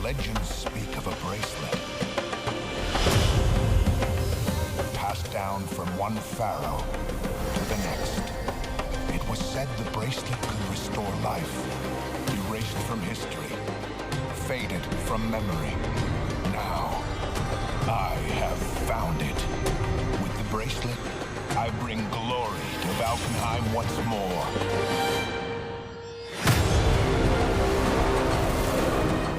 Legends speak of a bracelet passed down from one pharaoh to the next. It was said the bracelet could restore life, erased from history, faded from memory. Now, I have found it. With the bracelet, I bring glory to Valkenheim once more.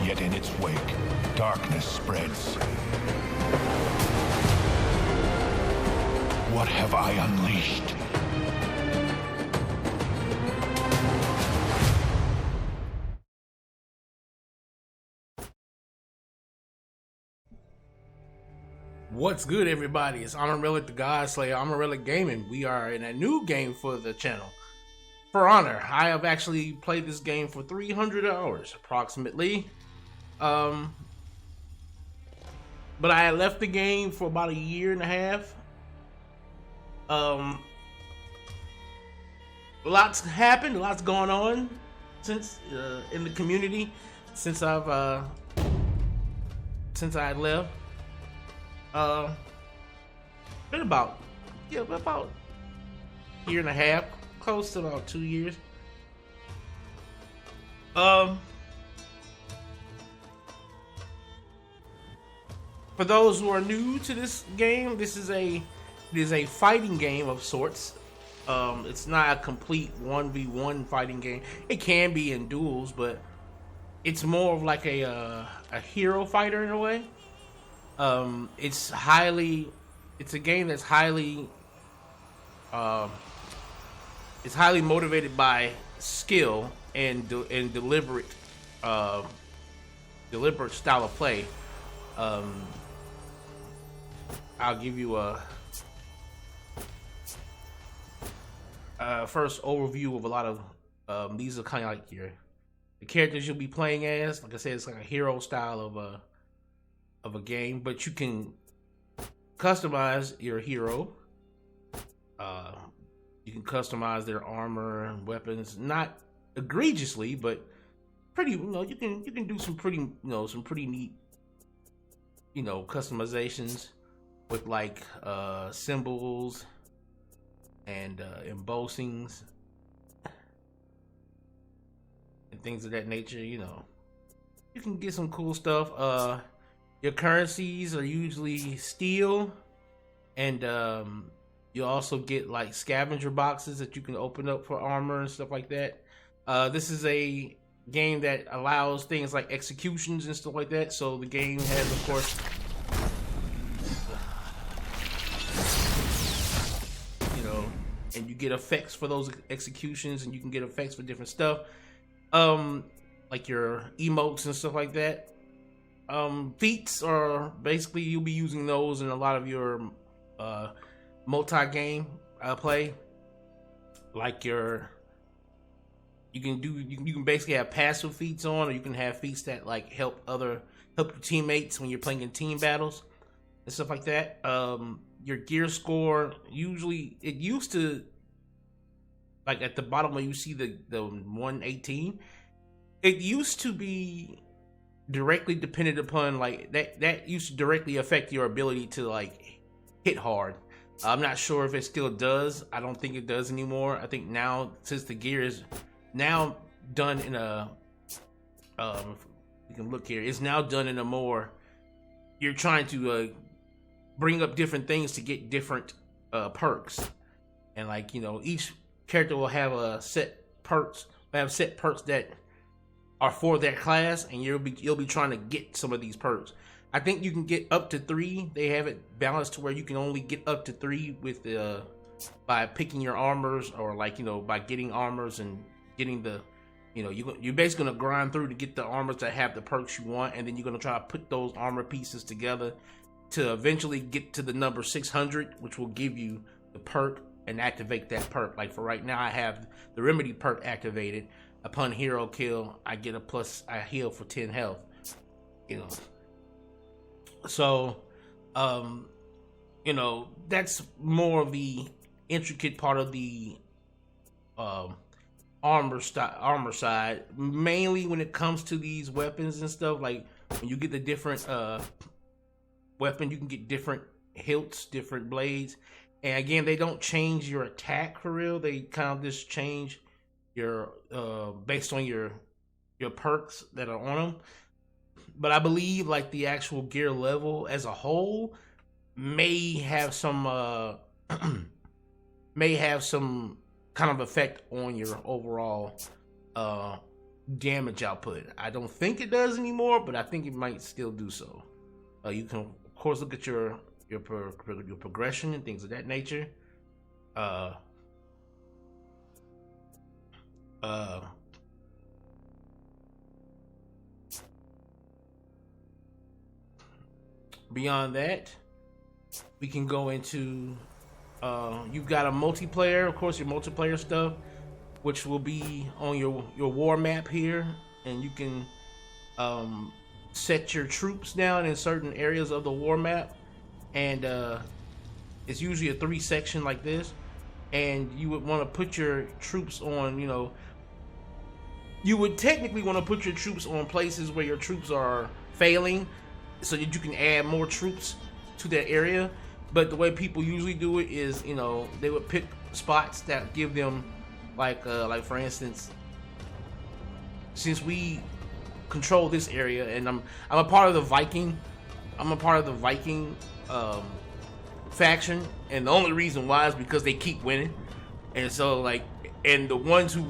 Yet in its wake, darkness spreads. What have I unleashed? What's good, everybody? It's Amon-Rellik, the God Slayer, Amon-Rellik Gaming. We are in a new game for the channel. For Honor, I have actually played this game for 300 hours, approximately. But I had left the game for about a year and a half. Lots happened, lots going on since in the community since I left. Been about a year and a half, close to about 2 years. For those who are new to this game, it is a fighting game of sorts. It's not a complete 1v1 fighting game. It can be in duels, but it's more of like a hero fighter in a way. It's a game that's highly motivated by skill and deliberate style of play. I'll give you a first overview of a lot of these are kind of like the characters you'll be playing as. Like I said, it's like a hero style of a game, but you can customize your hero. You can customize their armor and weapons, not egregiously, but pretty. You can do some pretty neat customizations with like symbols and embossings and things of that nature. You can get some cool stuff. Your currencies are usually steel, and you also get like scavenger boxes that you can open up for armor and stuff like that. This is a game that allows things like executions and stuff like that. So the game has, of course, and you get effects for those executions, and you can get effects for different stuff, like your emotes and stuff like that. Feats are basically, you'll be using those in a lot of your multi-game play. Like you can basically have passive feats on, or you can have feats that like help your teammates when you're playing in team battles and stuff like that. Your gear score, usually it used to, like at the bottom where you see the 118, it used to be directly dependent upon like that used to directly affect your ability to like hit hard. I'm not sure if it still does. I don't think it does anymore. I think now, since the gear is now done in a you can look here, it's now done in a more, you're trying to bring up different things to get different perks, and like each character will have set perks that are for their class, and you'll be trying to get some of these perks. I think you can get up to 3. They have it balanced to where you can only get up to 3 with by picking your armors, or like by getting armors and getting the you're basically gonna grind through to get the armors that have the perks you want, and then you're gonna try to put those armor pieces together to eventually get to the number 600, which will give you the perk and activate that perk. Like for right now, I have the Remedy perk activated. Upon hero kill, I get I heal for 10 health. So, that's more of the intricate part of the armor side. Mainly when it comes to these weapons and stuff, like when you get the different weapon, you can get different hilts, different blades. And again, they don't change your attack for real. They kind of just change your based on your perks that are on them. But I believe like the actual gear level as a whole may have some kind of effect on your overall damage output. I don't think it does anymore, but I think it might still do so. You can of course look at your progression and things of that nature. Beyond that, we can go into you've got a multiplayer, of course, your multiplayer stuff, which will be on your war map here, and you can set your troops down in certain areas of the war map, and it's usually a 3-section like this, and you would want to put your troops on, you would technically want to put your troops on places where your troops are failing, so that you can add more troops to that area. But the way people usually do it is, they would pick spots that give them, like for instance, since we control this area, and I'm a part of the Viking, faction, and the only reason why is because they keep winning, and so and the ones who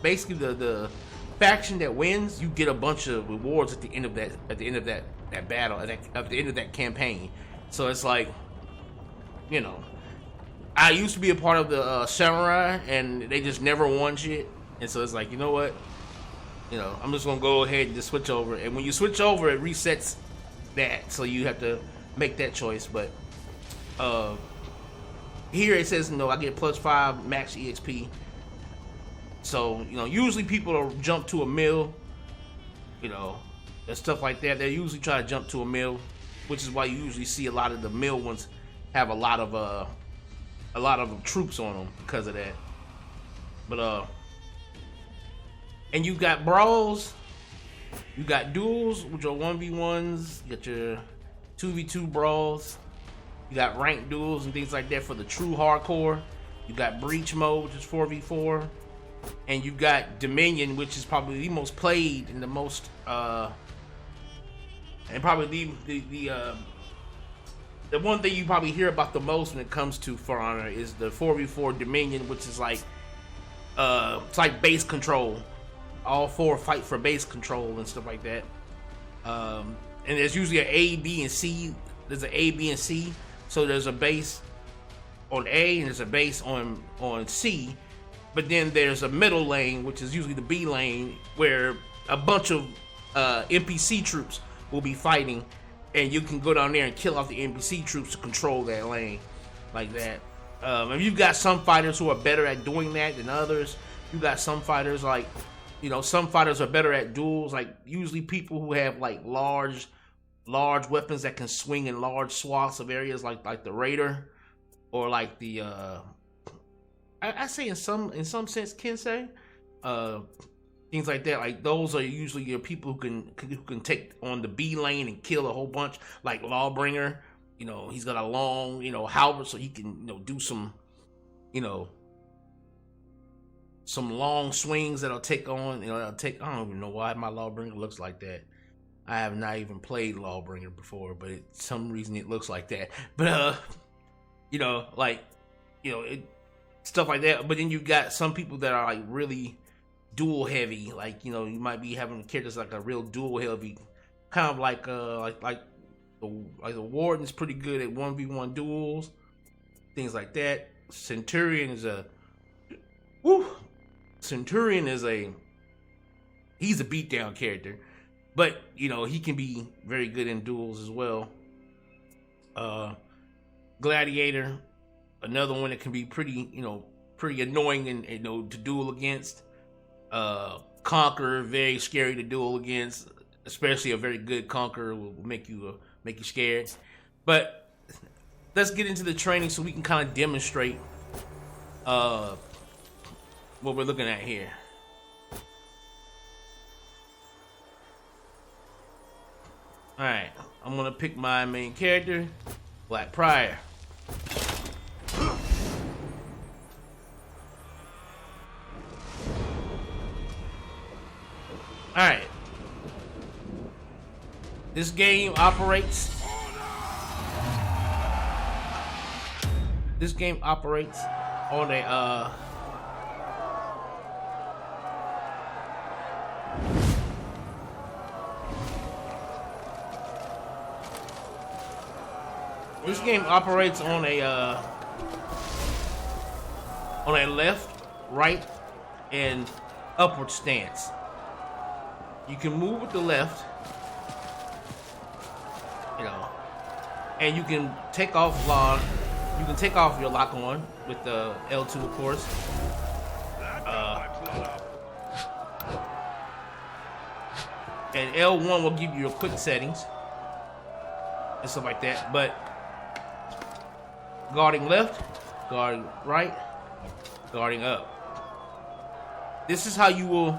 basically the faction that wins, you get a bunch of rewards at the end of that battle, at the end of that campaign. So it's like, I used to be a part of the samurai, and they just never won shit. And so it's like, you know what? I'm just gonna go ahead and just switch over. And when you switch over, it resets that, so you have to make that choice. But here it says, I get +5 max EXP. So usually people will jump to a mill, and stuff like that. They usually try to jump to a mill, which is why you usually see a lot of the mill ones have a lot of troops on them because of that. But and you got brawls, you got duels, which are 1v1s. You got your 2v2 brawls. You got ranked duels and things like that for the true hardcore. You got breach mode, which is 4v4, and you got Dominion, which is probably the most played and the most and probably the one thing you probably hear about the most when it comes to For Honor is the 4v4 Dominion, which is like it's like base control. All 4 fight for base control and stuff like that. And there's usually an A, B, and C. There's an A, B, and C. So there's a base on A and there's a base on C. But then there's a middle lane, which is usually the B lane, where a bunch of NPC troops will be fighting, and you can go down there and kill off the NPC troops to control that lane, like that. And you've got some fighters who are better at doing that than others. You got some fighters some fighters are better at duels. Like usually people who have like large weapons that can swing in large swaths of areas, like the Raider, or like the I say in some sense Kensei, things like that. Like those are usually your people who can take on the B lane and kill a whole bunch. Like Lawbringer, he's got a long halberd, so he can do some some long swings that'll take on, I don't even know why my Lawbringer looks like that. I have not even played Lawbringer before, but some reason it looks like that. But stuff like that. But then you got some people that are like really duel heavy, like you might be having characters like a real duel heavy, kind of like the Warden is pretty good at 1v1 duels, things like that. Centurion is he's a beatdown character, but he can be very good in duels as well. Gladiator, another one that can be pretty annoying and to duel against. Conqueror, very scary to duel against, especially a very good Conqueror will make you scared. But let's get into the training so we can kind of demonstrate what we're looking at here. Alright, I'm gonna pick my main character, Black Prior. Alright. This game operates. This game operates on a This game operates on a left, right, and upward stance. You can move with the left, you know, and you can take off lock. You can take off your lock on with the L2, of course. And L1 will give you your quick settings and stuff like that. But guarding left, guarding right, guarding up. This is how you will.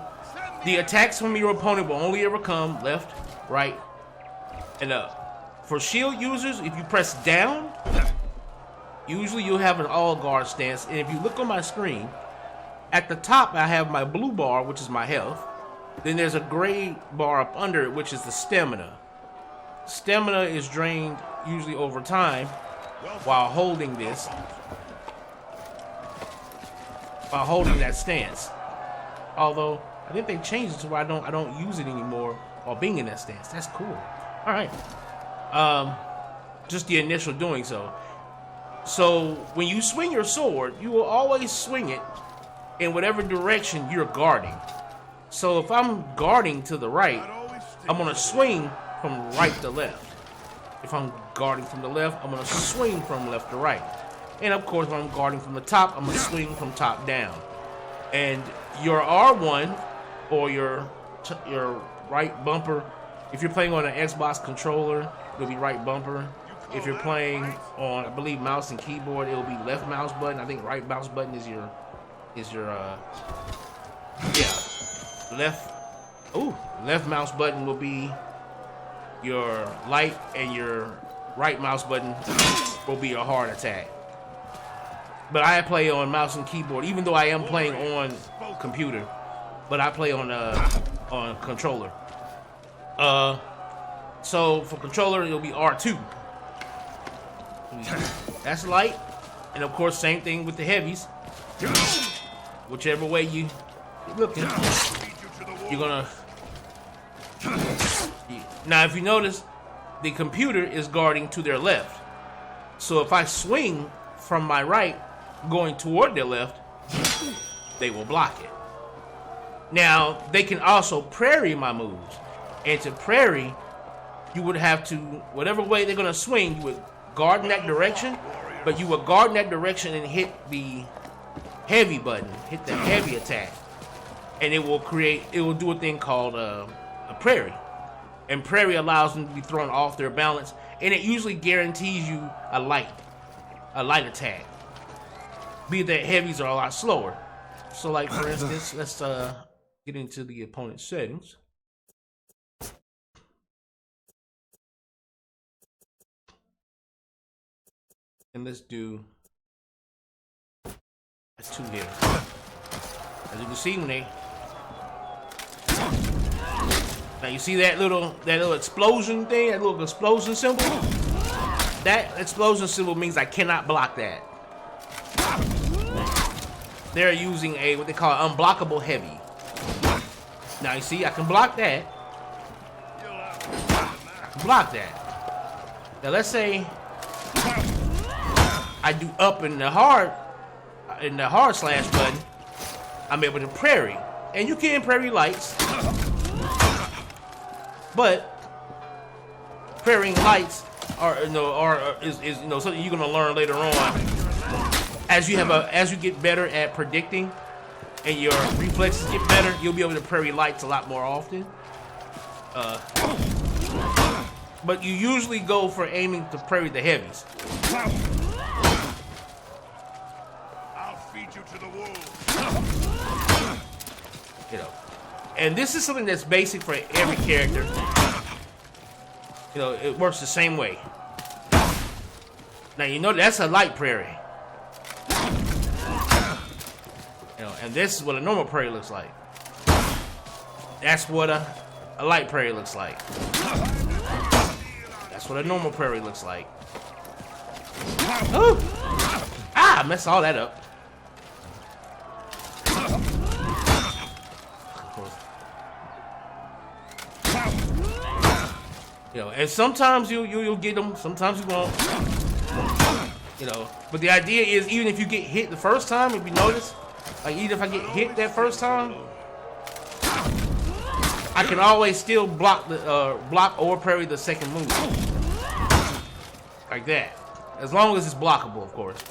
The attacks from your opponent will only ever come left, right, and up. For shield users, if you press down, usually you'll have an all guard stance. And if you look on my screen, at the top I have my blue bar, which is my health. Then there's a gray bar up under it, which is the stamina. Stamina is drained usually over time while holding this, while holding that stance. Although I think they changed it to where I don't use it anymore while being in that stance. That's cool. All right. Just the initial doing so. So when you swing your sword, you will always swing it in whatever direction you're guarding. So if I'm guarding to the right, I'm gonna swing from right to left. If I'm guarding from the left, I'm gonna swing from left to right. And of course, when I'm guarding from the top, I'm gonna swing from top down. And your R1 or your right bumper, if you're playing on an Xbox controller, it'll be right bumper. If you're playing on, I believe, mouse and keyboard, it'll be left mouse button. I think right mouse button is your left mouse button will be your light, and your right mouse button will be your hard attack. But I play on mouse and keyboard, even though I am playing on computer. But I play on controller. So for controller, it'll be R2. That's light, and of course, same thing with the heavies. Whichever way you looking, you're gonna. Now, if you notice, the computer is guarding to their left. So if I swing from my right, going toward their left, they will block it. Now, they can also parry my moves. And to parry, you would have to, whatever way they're gonna swing, you would guard in that direction, but you would guard in that direction and hit the heavy button, hit the heavy attack. And it will do a thing called a parry. And parry allows them to be thrown off their balance, and it usually guarantees you a light attack. Be that heavies are a lot slower. So, like for instance, let's get into the opponent's settings. And let's do a 2 here. As you can see, when they now you see that little explosion thing, that little explosion symbol. That explosion symbol means I cannot block that. They're using what they call an unblockable heavy. Now you see, I can block that. I can block that. Now let's say I do up in the hard slash button. I'm able to parry, and you can parry lights, but parrying lights is something you're gonna learn later on as you get better at predicting and your reflexes get better. You'll be able to parry lights a lot more often. But you usually go for aiming to parry the heavies. I'll feed you to the wolves. And this is something that's basic for every character. You know, it works the same way. Now you know that's a light prairie. You know, and this is what a normal prairie looks like. That's what a light prairie looks like. That's what a normal prairie looks like. Ooh. Ah, I messed all that up. You know, and sometimes you'll get them, sometimes you won't. You know, but the idea is even if you get hit the first time, if you notice, like even if I get hit that first time, I can always still block or parry the second move, like that, as long as it's blockable, of course.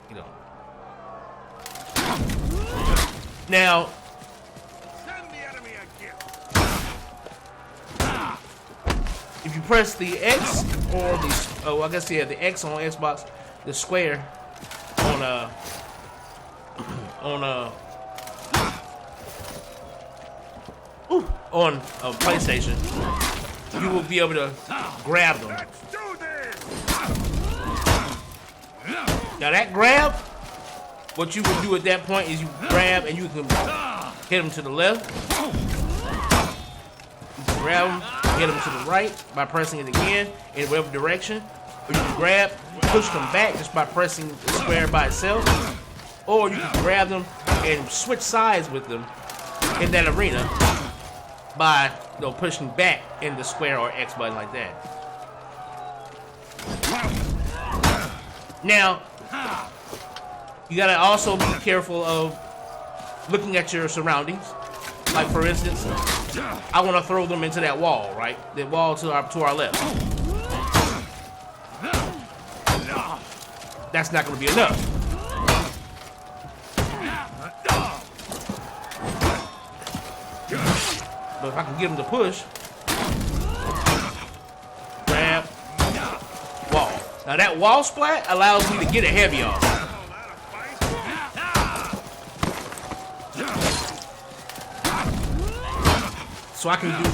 You know. Now, if you press the X or the I guess yeah, the X on Xbox, the square on PlayStation, you will be able to grab them. Now that grab, what you will do at that point is you grab and you can hit them to the left. You can grab them, hit them to the right by pressing it again in whatever direction. Or you can grab, push them back just by pressing the square by itself. Or you can grab them and switch sides with them in that arena by pushing back in the square or X button like that. Now, you gotta also be careful of looking at your surroundings. Like for instance, I want to throw them into that wall, right? The wall to our left. That's not going to be enough. But if I can get them to push, grab, wall. Now that wall splat allows me to get a heavy off. So I can do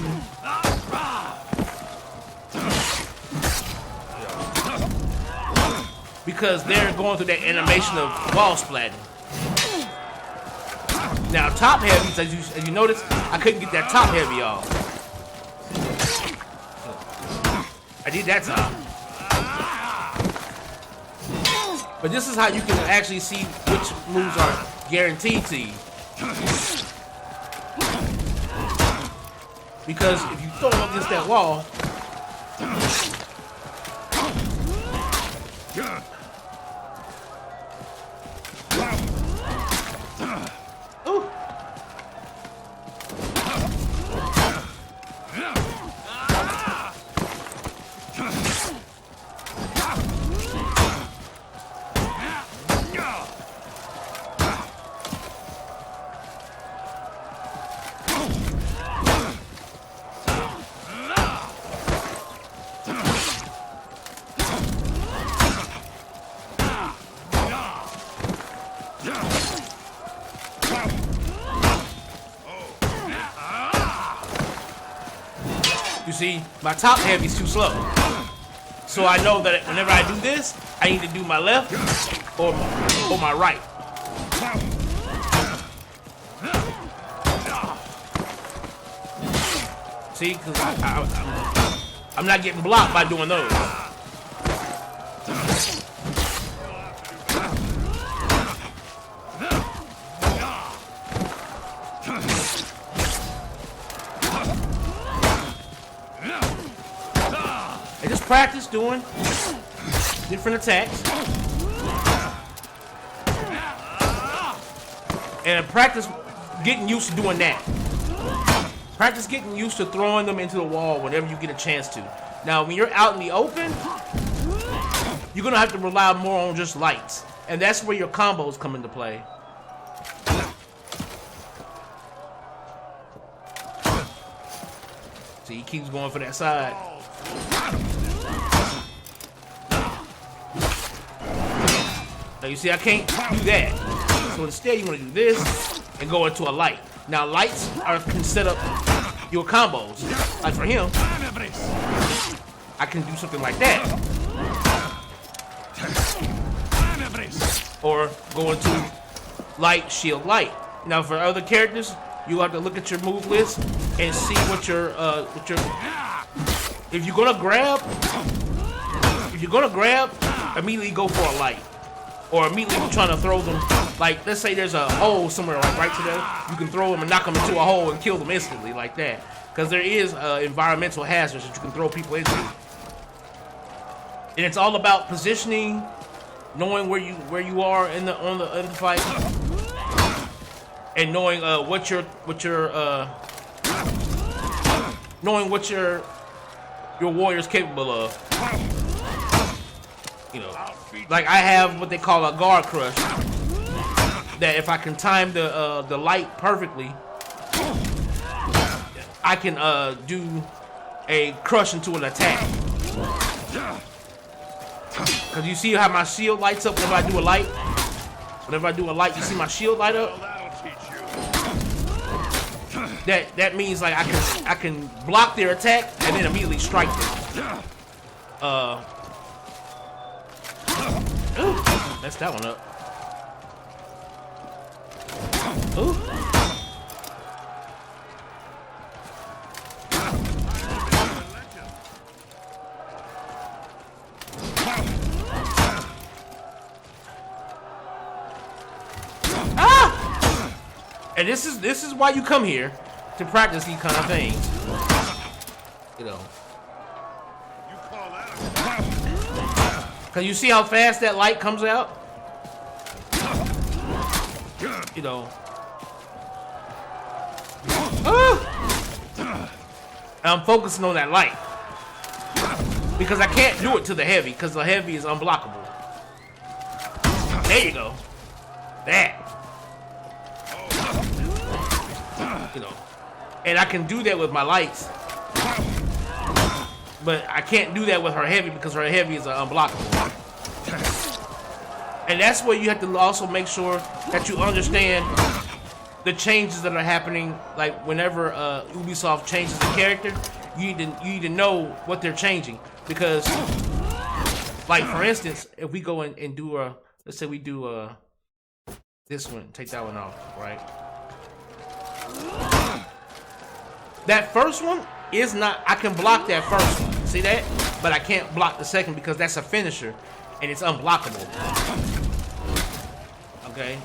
because they're going through that animation of wall splatting. Now top heavies, as you notice, I couldn't get that top heavy off. I did that time. But this is how you can actually see which moves are guaranteed to you. Because if you throw them up against that wall, ooh. You see, my top heavy is too slow. So I know that whenever I do this, I need to do my left or my right. See, because I'm not getting blocked by doing those. And just practice doing different attacks. And practice getting used to doing that. Practice getting used to throwing them into the wall whenever you get a chance to. Now, when you're out in the open, you're going to have to rely more on just lights. And that's where your combos come into play. See, he keeps going for that side. Now, you see, I can't do that. So instead, you want to do this and go into a light. Now, lights can set up your combos. Like for him, I can do something like that. Or go into light, shield, light. Now for other characters, you have to look at your move list and see what your if you're gonna grab, immediately go for a light. Or immediately trying to throw them, like let's say there's a hole somewhere like right to there, you can throw them and knock them into a hole and kill them instantly like that. Because there is environmental hazards that you can throw people into. And it's all about positioning, knowing where you are in the fight, and knowing knowing what your warrior's capable of. You know, like I have what they call a guard crush. That if I can time the light perfectly, I can do a crush into an attack. Cause you see how my shield lights up whenever I do a light. Whenever I do a light, you see my shield light up. That means like I can block their attack and then immediately strike them. Ooh, messed that one up. Ooh. Ah! And this is why you come here, to practice these kind of things. You know. Cause you see how fast that light comes out? You know. I'm focusing on that light. Because I can't do it to the heavy, because the heavy is unblockable. There you go. That. You know. And I can do that with my lights. But I can't do that with her heavy because her heavy is unblockable. And that's where you have to also make sure that you understand the changes that are happening. Like whenever Ubisoft changes a character, you need to know what they're changing. Because, like for instance, if we go and do let's say we do this one, take that one off, right? That first one is not, I can block that first one, see that? But I can't block the second because that's a finisher and it's unblockable. Okay?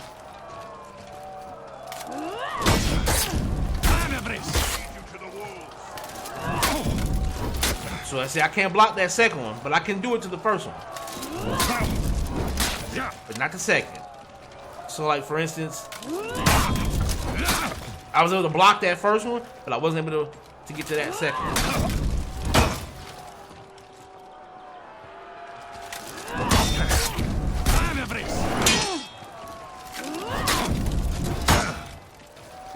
So I say I can't block that second one, but I can do it to the first one. But not the second. So like for instance, I was able to block that first one, but I wasn't able to get to that second one.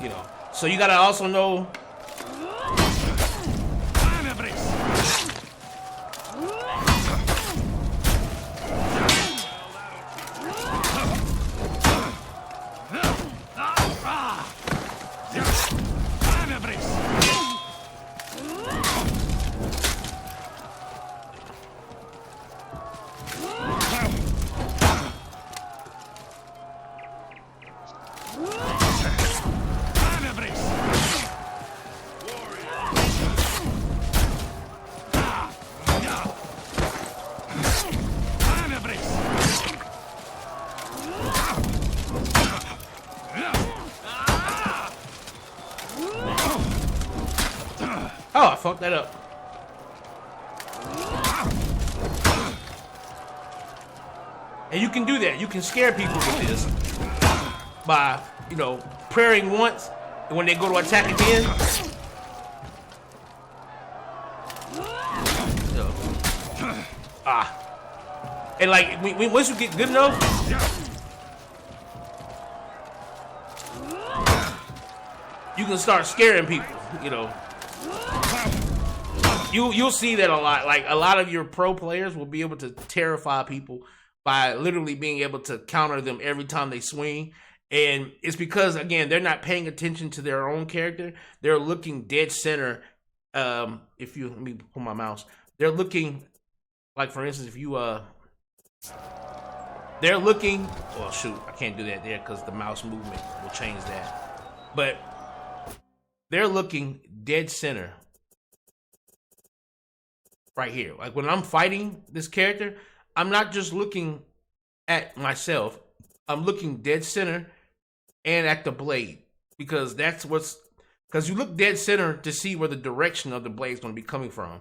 You know, so you gotta also know. Oh, I fucked that up. And you can do that. You can scare people with this by, you know, praying once, and when they go to attack again, and like once you get good enough, you can start scaring people. You know. You'll see that a lot. Like a lot of your pro players will be able to terrify people by literally being able to counter them every time they swing, And it's because, again, they're not paying attention to their own character. They're looking dead center. If you let me pull my mouse, they're looking like, for instance, if you they're looking. Well, shoot, I can't do that there because the mouse movement will change that. But they're looking dead center right here. Like when I'm fighting this character, I'm not just looking at myself. I'm looking dead center and at the blade, because because you look dead center to see where the direction of the blade is going to be coming from.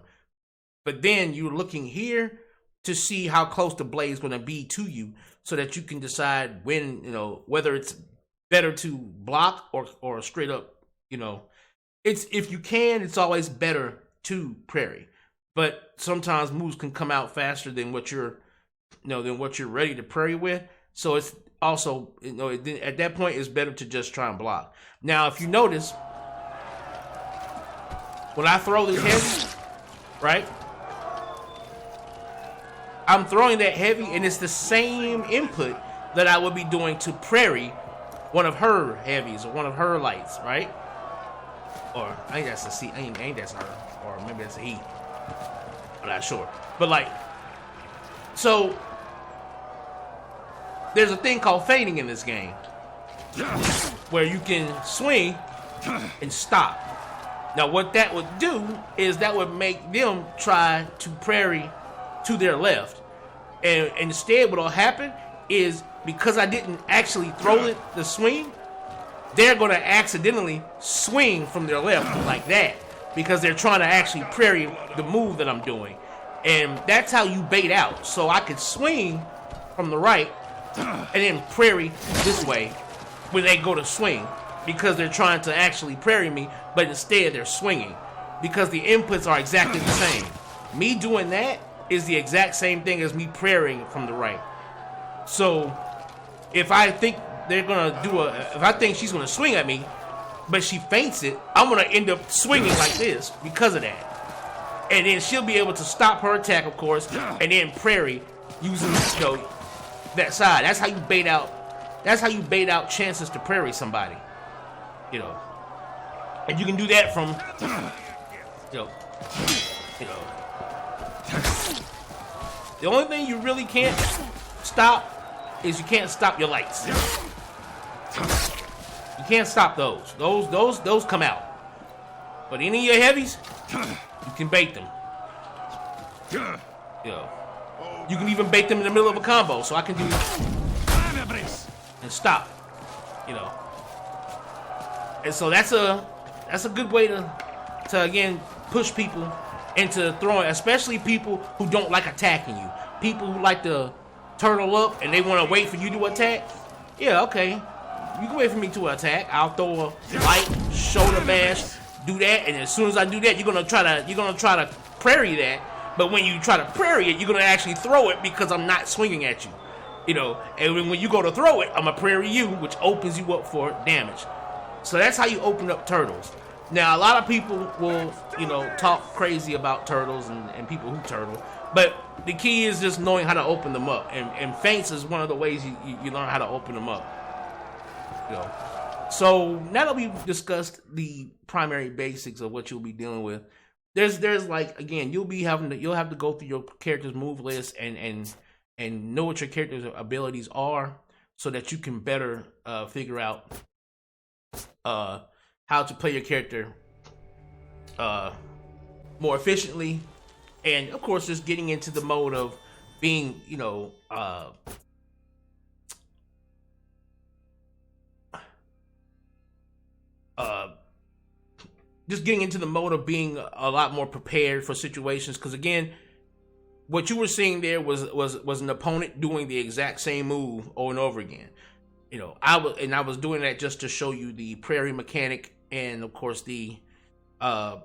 But then you're looking here to see how close the blade is going to be to you, so that you can decide when, whether it's better to block or straight up, it's, if you can, it's always better to parry. But sometimes moves can come out faster than what you're ready to parry with. So it's also, at that point, it's better to just try and block. Now, if you notice, when I throw this heavy, right? I'm throwing that heavy, and it's the same input that I would be doing to parry one of her heavies or one of her lights, right? Or I think that's a C. I think that's her, or maybe that's a he. I'm not sure. But like, so there's a thing called fading in this game, where you can swing and stop. Now, what that would do is that would make them try to parry to their left, and instead what'll happen is, because I didn't actually throw the swing, they're going to accidentally swing from their left like that, because they're trying to actually parry the move that I'm doing. And that's how you bait out. So I could swing from the right and then parry this way when they go to swing, because they're trying to actually parry me, but instead they're swinging, because the inputs are exactly the same. Me doing that is the exact same thing as me parrying from the right. So if I think if I think she's gonna swing at me, but she feints it, I'm gonna end up swinging like this because of that. And then she'll be able to stop her attack, of course, and then parry using that side. That's how you bait out. That's how you bait out chances to parry somebody. And you can do that from the only thing you really can't stop is you can't stop your lights. You can't stop those. Those come out. But any of your heavies, you can bait them. You can even bait them in the middle of a combo, so I can do and stop. And so that's a good way to again push people into throwing, especially people who don't like attacking you. People who like to turtle up and they want to wait for you to attack. Yeah, okay. You can wait for me to attack. I'll throw a light shoulder bash, do that, and as soon as I do that, you're gonna try to parry that. But when you try to parry it, you're gonna actually throw it because I'm not swinging at you. And when you go to throw it, I'm gonna parry you, which opens you up for damage. So that's how you open up turtles. Now, a lot of people will, talk crazy about turtles and people who turtle, but the key is just knowing how to open them up. And feints is one of the ways you learn how to open them up. So now that we've discussed the primary basics of what you'll be dealing with, there's like, again, you'll have to go through your character's move list and know what your character's abilities are, so that you can better figure out how to play your character more efficiently, and of course just getting into the mode of being just getting into the mode of being a lot more prepared for situations, because again, what you were seeing there was an opponent doing the exact same move over and over again. I was doing that just to show you the parry mechanic, and of course the guard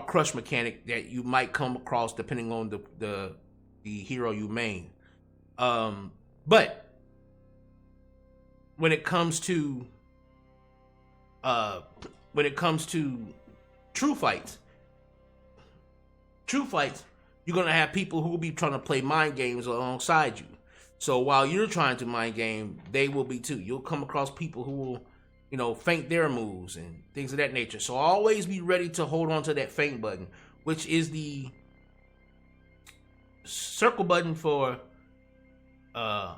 crush mechanic that you might come across depending on the hero you main. But when it comes to true fights, you're gonna have people who will be trying to play mind games alongside you. So while you're trying to mind game, they will be too. You'll come across people who will, feint their moves and things of that nature. So always be ready to hold on to that feint button, which is the circle button for, I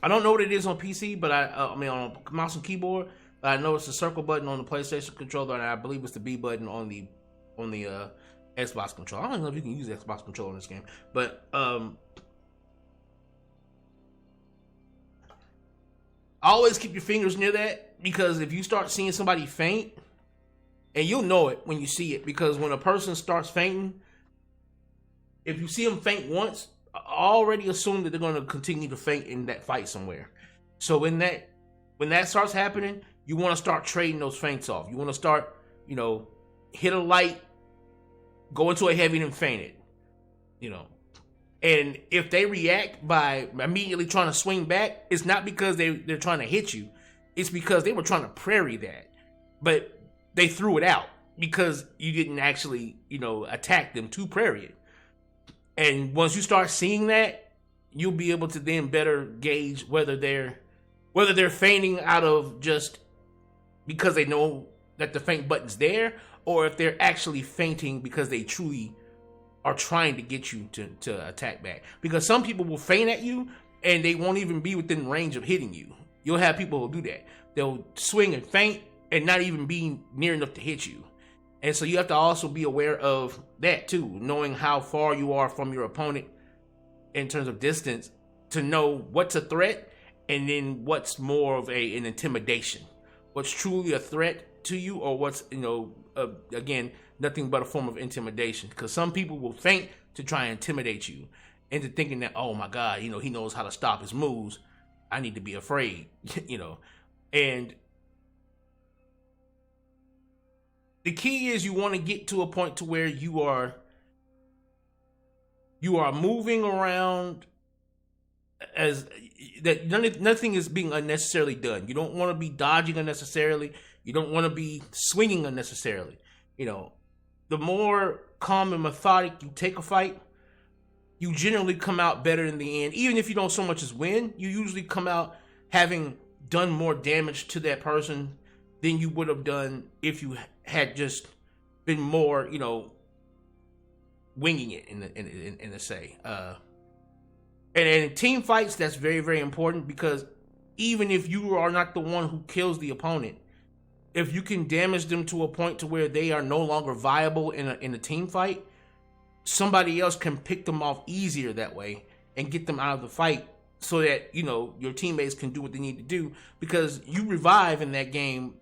don't know what it is on PC, but I mean on mouse and keyboard. But I know it's the circle button on the PlayStation controller, and I believe it's the B button on the Xbox controller. I don't know if you can use the Xbox controller in this game, but always keep your fingers near that, because if you start seeing somebody feint, and you'll know it when you see it, because when a person starts feinting, if you see them feint once, already assume that they're going to continue to feint in that fight somewhere. So when that starts happening, you want to start trading those feints off. You want to start, hit a light, go into a heavy and feint it, And if they react by immediately trying to swing back, it's not because they're trying to hit you. It's because they were trying to parry that. But they threw it out because you didn't actually, attack them to parry it. And once you start seeing that, you'll be able to then better gauge whether they're feinting out of just because they know that the feint button's there, or if they're actually feinting because they truly are trying to get you to attack back. Because some people will feint at you and they won't even be within range of hitting you. You'll have people who do that. They'll swing and feint and not even be near enough to hit you. And so you have to also be aware of that too, knowing how far you are from your opponent in terms of distance to know what's a threat and then what's more of an intimidation. What's truly a threat to you, or what's, again, nothing but a form of intimidation. Because some people will feint to try and intimidate you into thinking that, oh my God, he knows how to stop his moves. I need to be afraid, And the key is you want to get to a point to where you are moving around as that nothing is being unnecessarily done. You don't want to be dodging unnecessarily. You don't want to be swinging unnecessarily. The more calm and methodic you take a fight, you generally come out better in the end. Even if you don't so much as win, you usually come out having done more damage to that person than you would have done if you had just been more, winging it in the say. And in team fights, that's very, very important, because even if you are not the one who kills the opponent, if you can damage them to a point to where they are no longer viable in a team fight, somebody else can pick them off easier that way and get them out of the fight, so that your teammates can do what they need to do, because you revive in that game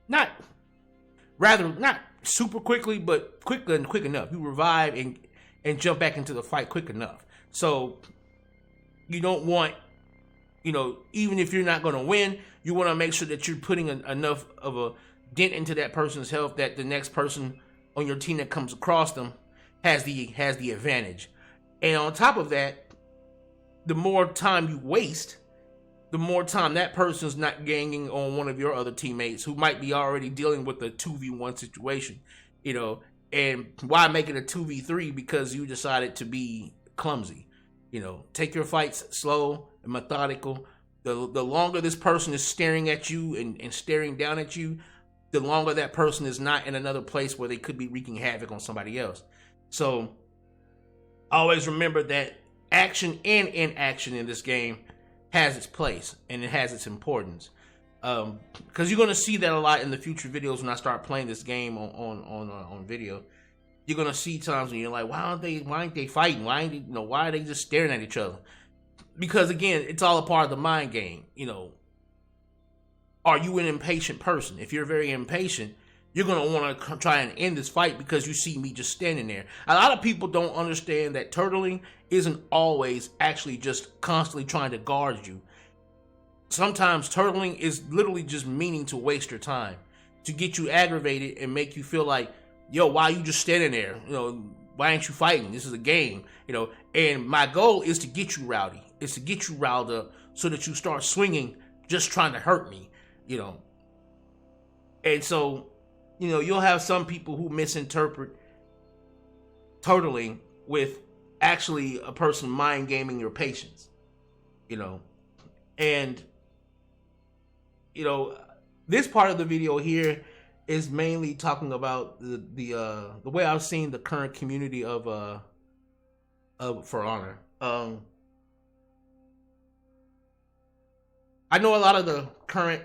not super quickly, but quick enough. You revive and jump back into the fight quick enough. So you don't want, even if you're not going to win, you want to make sure that you're putting enough of a dent into that person's health that the next person on your team that comes across them has the advantage. And on top of that, the more time you waste, the more time that person's not gaining on one of your other teammates who might be already dealing with a 2v1 situation, and why make it a 2v3 because you decided to be clumsy. Take your fights slow and methodical. The longer this person is staring at you and staring down at you, the longer that person is not in another place where they could be wreaking havoc on somebody else. So always remember that action and inaction in this game has its place and it has its importance. Because you're going to see that a lot in the future videos when I start playing this game on video. You're going to see times when you're like, why aren't they fighting? Why are they just staring at each other? Because again, it's all a part of the mind game. Are you an impatient person? If you're very impatient, you're going to want to try and end this fight because you see me just standing there. A lot of people don't understand that turtling isn't always actually just constantly trying to guard you. Sometimes turtling is literally just meaning to waste your time, to get you aggravated and make you feel like, yo, why are you just standing there? Why ain't you fighting? This is a game, and my goal is to get you rowdy. It's to get you riled up so that you start swinging, just trying to hurt me, And so, you'll have some people who misinterpret turtling with actually a person mind gaming your patience. you know, and you know, this part of the video here is mainly talking about the way I've seen the current community of For Honor. I know a lot of the current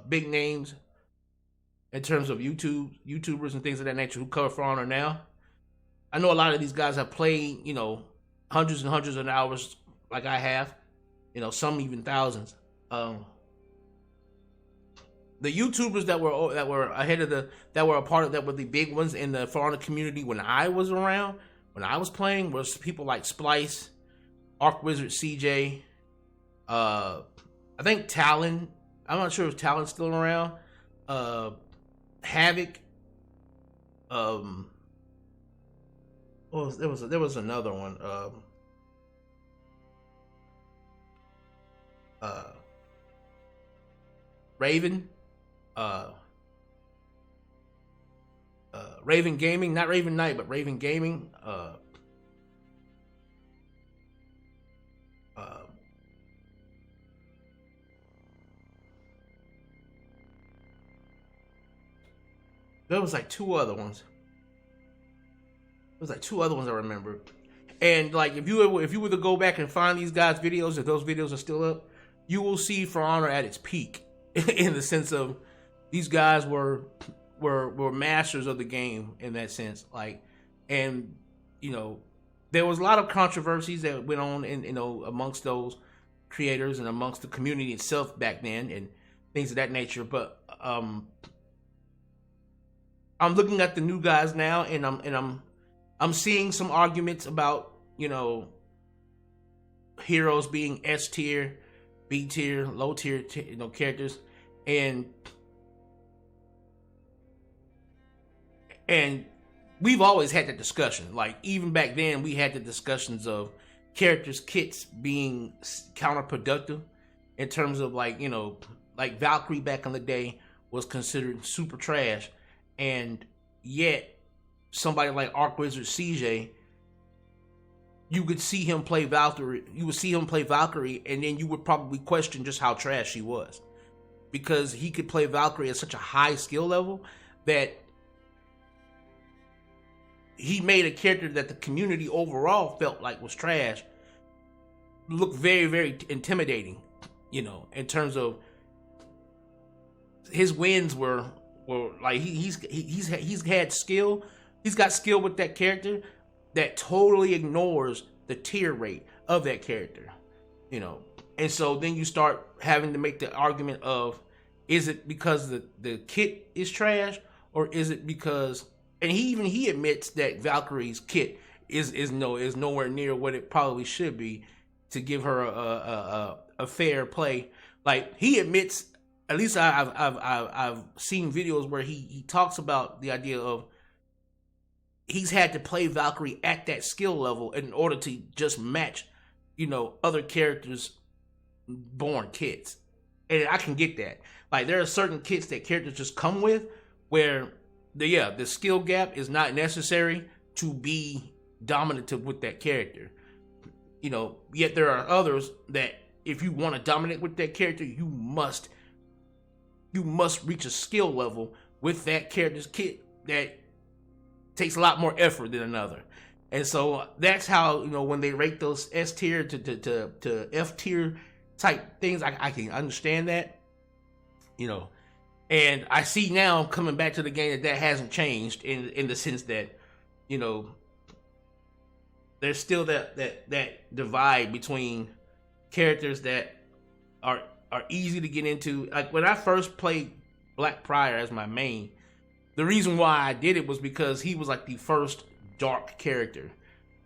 big names in terms of YouTubers and things of that nature who cover For Honor now. I know a lot of these guys have played, you know, hundreds and hundreds of hours like I have, you know, some even thousands. The YouTubers that were ahead of that were a part of that were the big ones in the For Honor community when I was around, when I was playing, was people like Splice, Arc Wizard CJ, I think Talon. I'm not sure if Talon's still around. Havoc. There was another one. Raven. Raven Gaming, not Raven Knight, but Raven Gaming. There was like two other ones. There was like two other ones I remember. And like if you were to go back and find these guys' videos, if those videos are still up, you will see For Honor at its peak in the sense of these guys were masters of the game in that sense. Like, and you know, there was a lot of controversies that went on in, you know, amongst those creators and amongst the community itself back then and things of that nature. But I'm looking at the new guys now, and I'm seeing some arguments about, you know, heroes being S tier, B tier, low tier, you know, characters, and we've always had that discussion. Like even back then, we had the discussions of characters' kits being counterproductive in terms of, like, you know, like Valkyrie back in the day was considered super trash, and yet somebody like Arc Wizard CJ, you could see him play Valkyrie. You would see him play Valkyrie, and then you would probably question just how trash she was, because he could play Valkyrie at such a high skill level that he made a character that the community overall felt like was trash look very, very intimidating. You know, in terms of his wins were like he's had skill. He's got skill with that character that totally ignores the tier rate of that character, you know. And so then you start having to make the argument of, is it because the kit is trash, or is it because, and he admits that Valkyrie's kit is nowhere near what it probably should be to give her a fair play. Like he admits, at least I've seen videos where he talks about the idea of he's had to play Valkyrie at that skill level in order to just match, you know, other characters' born kits. And I can get that. Like there are certain kits that characters just come with where the skill gap is not necessary to be dominative with that character. You know, yet there are others that if you want to dominate with that character, you must reach a skill level with that character's kit that takes a lot more effort than another. And so that's how, you know, when they rate those S tier to F tier type things, I can understand that, you know. And I see now coming back to the game that hasn't changed in the sense that, you know, there's still that divide between characters that are easy to get into. Like when I first played Black Prior as my main, the reason why I did it was because he was like the first dark character.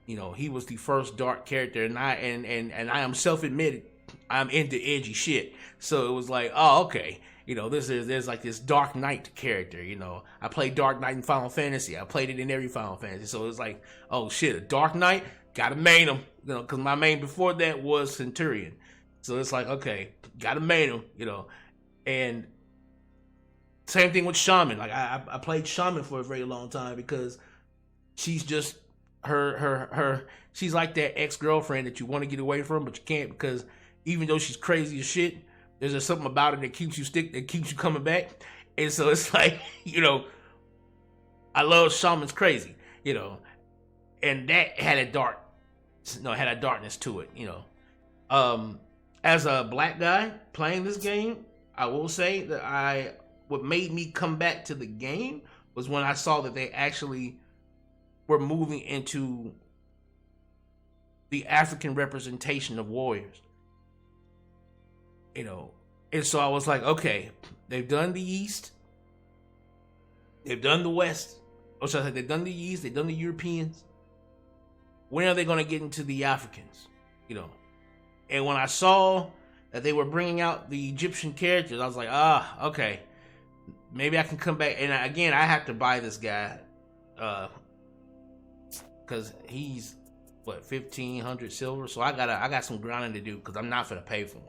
You know, he was the first dark character, and I am self-admitted, I'm into edgy shit. So it was like, oh, okay. You know, there's like this Dark Knight character, you know. I played Dark Knight in Final Fantasy. I played it in every Final Fantasy. So it was like, oh shit, a Dark Knight? Gotta main him. You know, because my main before that was Centurion. So it's like, okay, gotta main him, you know. And same thing with Shaman. Like I played Shaman for a very long time because she's just she's like that ex-girlfriend that you want to get away from, but you can't, because even though she's crazy as shit, there's just something about it that keeps you coming back. And so it's like, I love Shaman's crazy, and that had a darkness to it, As a black guy playing this game, I will say that what made me come back to the game was when I saw that they actually were moving into the African representation of warriors. And so I was like, okay, they've done the East, they've done the West, or should I say they've done the East, they've done the Europeans. When are they going to get into the Africans? And when I saw that they were bringing out the Egyptian characters, I was like, okay, maybe I can come back. And again, I have to buy this guy, because he's 1,500 silver. So I got some grinding to do, because I'm not gonna pay for him.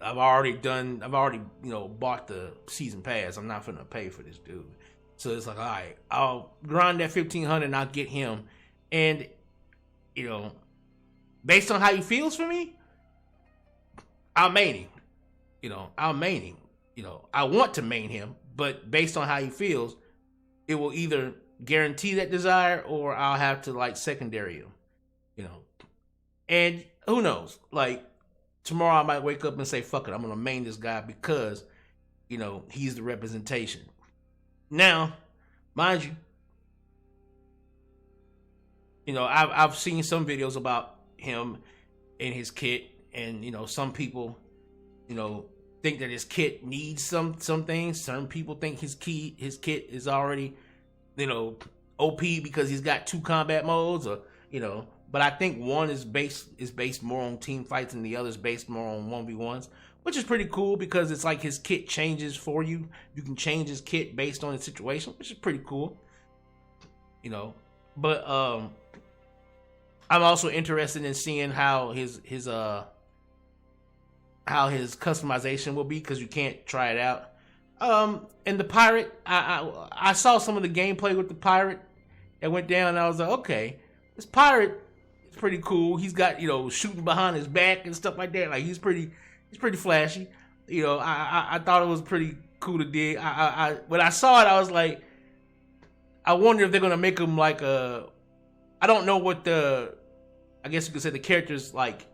I've already bought the season pass. I'm not gonna pay for this dude. So it's like, all right, I'll grind that 1,500 and I'll get him. And based on how he feels for me, I'll main him. I'll main him. I want to main him, but based on how he feels, it will either guarantee that desire or I'll have to secondary him. And who knows? Tomorrow I might wake up and say, fuck it, I'm gonna main this guy because, he's the representation. Now, mind you, I've seen some videos about him and his kit, and some people think that his kit needs some things. Some people think his kit is already OP because he's got 2 combat modes, or but I think one is based more on team fights and the other is based more on 1v1s, which is pretty cool because it's like his kit changes for you. You can change his kit based on the situation, which is pretty cool. But I'm also interested in seeing how his customization will be, because you can't try it out. And the pirate, I saw some of the gameplay with the pirate that went down, and I was like, okay, this pirate is pretty cool. He's got shooting behind his back and stuff like that. He's pretty flashy. I thought it was pretty cool to dig. When I saw it, I was like, I wonder if they're gonna make him like a. I don't know what I guess you could say the characters like.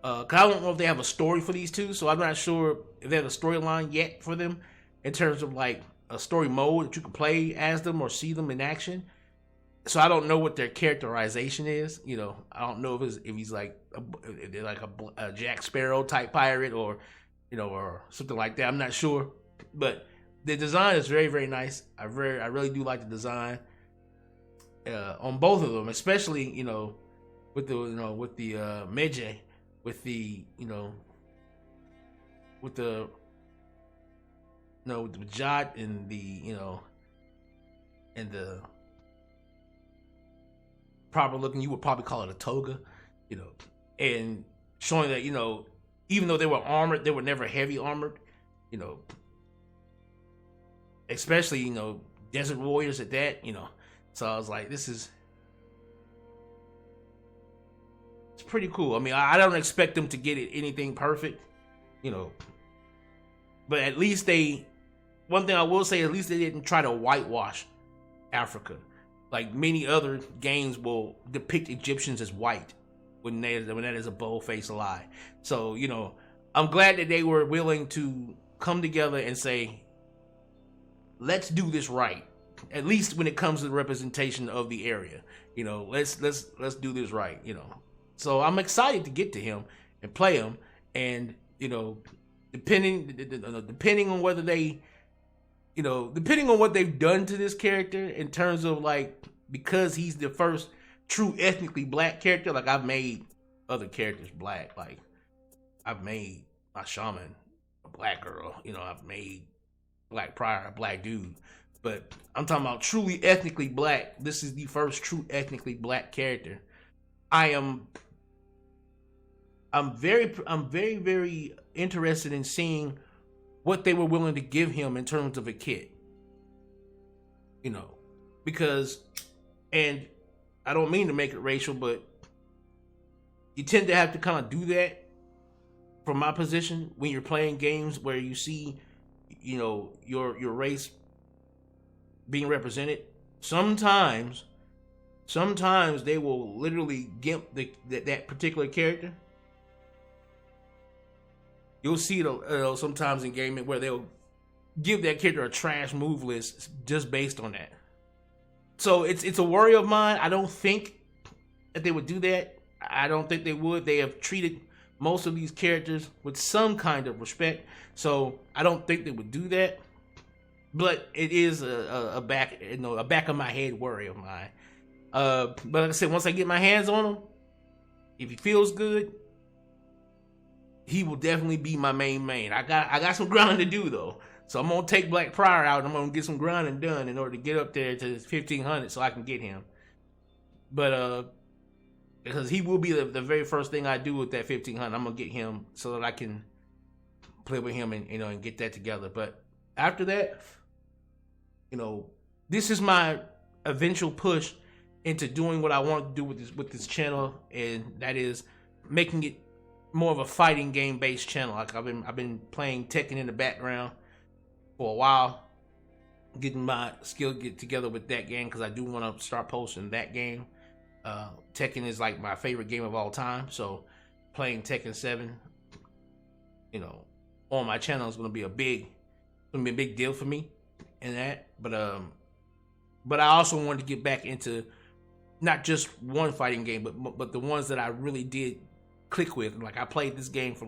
Cause I don't know if they have a story for these two, so I'm not sure if they have a storyline yet for them in terms of a story mode that you can play as them or see them in action. So I don't know what their characterization is. I don't know if he's if they're like a Jack Sparrow type pirate or something like that. I'm not sure, but the design is very, very nice. I really do like the design on both of them, especially with the Meje. With the Jot and the and the proper looking, you would probably call it a toga, and showing that even though they were armored, they were never heavy armored, especially desert warriors at that, So I was like, it's pretty cool. I mean, I don't expect them to get anything perfect, but at least one thing I will say, at least they didn't try to whitewash Africa. Like many other games will depict Egyptians as white when that is a bold-faced lie. So, I'm glad that they were willing to come together and say, let's do this right. At least when it comes to the representation of the area, let's do this right, So I'm excited to get to him and play him, and depending on whether they, depending on what they've done to this character in terms of because he's the first true ethnically black character. I've made other characters black, I've made my shaman a black girl, I've made Black Prior a black dude, but I'm talking about truly ethnically black. This is the first true ethnically black character. I'm very, very interested in seeing what they were willing to give him in terms of a kit. Because And I don't mean to make it racial, but you tend to have to kind of do that from my position when you're playing games where you see, you know, your race being represented. Sometimes they will literally gimp that particular character. You'll see it sometimes in gaming where they'll give that character a trash move list just based on that. So it's a worry of mine. I don't think that they would do that. I don't think they would. They have treated most of these characters with some kind of respect, so I don't think they would do that. But it is a back of my head worry of mine. But like I said, once I get my hands on him, if he feels good, he will definitely be my main. I got some grinding to do though, so I'm gonna take Black Prior out. And I'm gonna get some grinding done in order to get up there to 1500 so I can get him. But because he will be the very first thing I do with that 1500, I'm gonna get him so that I can play with him and and get that together. But after that, this is my eventual push into doing what I want to do with this channel, and that is making it more of a fighting game based channel. Like I've been playing Tekken in the background for a while, getting my skill get together with that game because I do want to start posting that game. Tekken is like my favorite game of all time, so playing Tekken 7, on my channel is gonna be a big deal for me in that. But I also wanted to get back into not just one fighting game, but the ones that I really did click with. Like I played this game for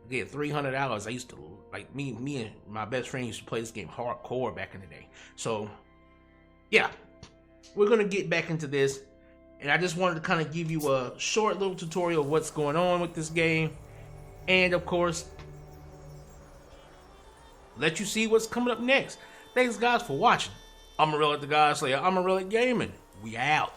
300 hours. I used to me and my best friend used to play this game hardcore back in the day. So yeah, we're gonna get back into this, and I just wanted to kind of give you a short little tutorial of what's going on with this game, and of course let you see what's coming up next. Thanks guys for watching. Amon-Rellik the God Slayer, Amon-Rellik Gaming. We out.